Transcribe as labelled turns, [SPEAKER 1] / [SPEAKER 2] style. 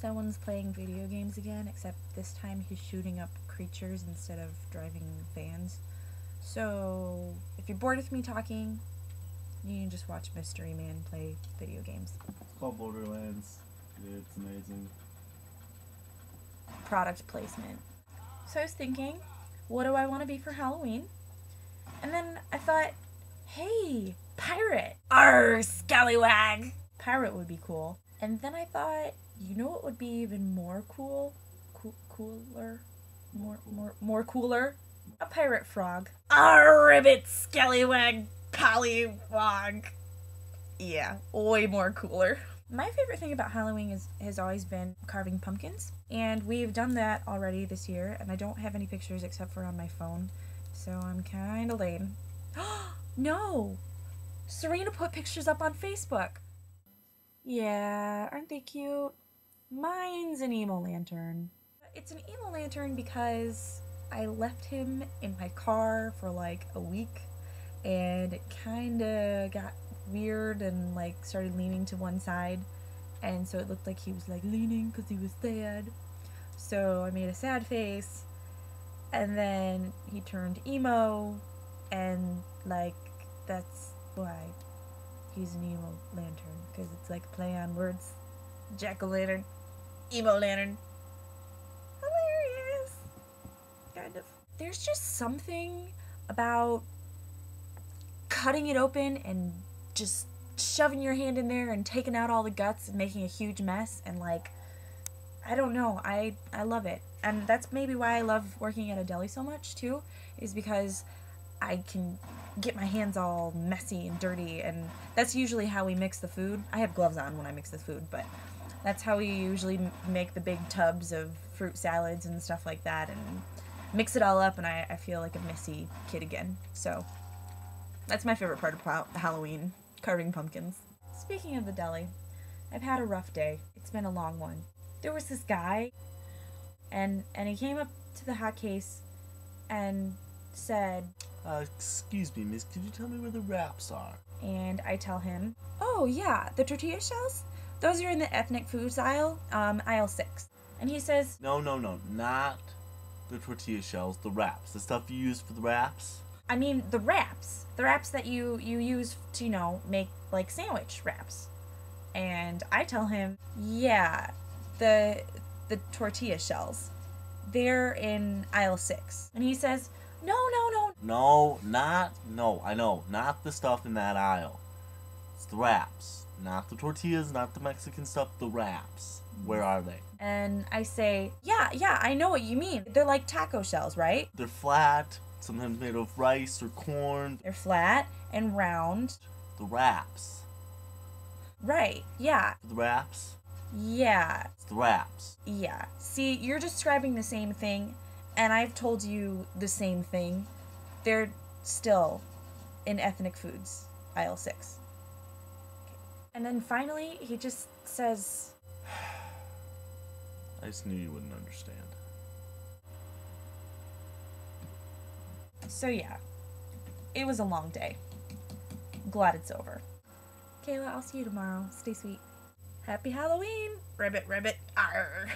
[SPEAKER 1] Someone's playing video games again, except this time he's shooting up creatures instead of driving vans. So, if you're bored with me talking, you can just watch Mystery Man play video games.
[SPEAKER 2] It's called Borderlands. It's amazing.
[SPEAKER 1] Product placement. So I was thinking, what do I want to be for Halloween? And then I thought, hey, pirate! Arr, scallywag! Pirate would be cool. And then I thought, you know what would be even more cool? Cooler? More cooler? A pirate frog. Arr, ribbit, scallywag, pollywog. Yeah, way more cooler. My favorite thing about Halloween has always been carving pumpkins, and we've done that already this year, and I don't have any pictures except for on my phone, so I'm kinda lame. No! Serena put pictures up on Facebook! Yeah, aren't they cute? Mine's an emo lantern. It's an emo lantern because I left him in my car for like a week, and it kinda got weird and like started leaning to one side, and so it looked like he was like leaning because he was sad. So I made a sad face, and then he turned emo, and like that's why he's an emo lantern, because it's like a play on words. Jack-o'-lantern, emo lantern. Hilarious. Kind of. There's just something about cutting it open and just shoving your hand in there and taking out all the guts and making a huge mess, and like, I don't know, I love it. And that's maybe why I love working at a deli so much too, is because I can get my hands all messy and dirty, and that's usually how we mix the food. I have gloves on when I mix the food, but that's how we usually make the big tubs of fruit salads and stuff like that, and mix it all up, and I feel like a messy kid again. So that's my favorite part about Halloween, carving pumpkins. Speaking of the deli, I've had a rough day. It's been a long one. There was this guy, and he came up to the hot case and said,
[SPEAKER 2] Excuse me, miss, could you tell me where the wraps are?
[SPEAKER 1] And I tell him, oh yeah, the tortilla shells? Those are in the ethnic foods aisle, aisle 6. And he says,
[SPEAKER 2] No, not the tortilla shells, the wraps. The stuff you use for the wraps?
[SPEAKER 1] I mean the wraps. The wraps that you use to, you know, make like sandwich wraps. And I tell him, yeah, the tortilla shells. They're in aisle 6. And he says, no.
[SPEAKER 2] I know, not the stuff in that aisle. It's the wraps. Not the tortillas, not the Mexican stuff, the wraps. Where are they?
[SPEAKER 1] And I say, yeah, I know what you mean. They're like taco shells, right?
[SPEAKER 2] They're flat, sometimes made of rice or corn.
[SPEAKER 1] They're flat and round.
[SPEAKER 2] The wraps.
[SPEAKER 1] Right, yeah.
[SPEAKER 2] The wraps?
[SPEAKER 1] Yeah.
[SPEAKER 2] It's the wraps.
[SPEAKER 1] Yeah. See, you're describing the same thing, and I've told you the same thing. They're still in ethnic foods, aisle 6. And then finally, he just says,
[SPEAKER 2] I just knew you wouldn't understand.
[SPEAKER 1] So yeah, it was a long day. Glad it's over. Kayla, I'll see you tomorrow. Stay sweet. Happy Halloween! Ribbit, ribbit, arr!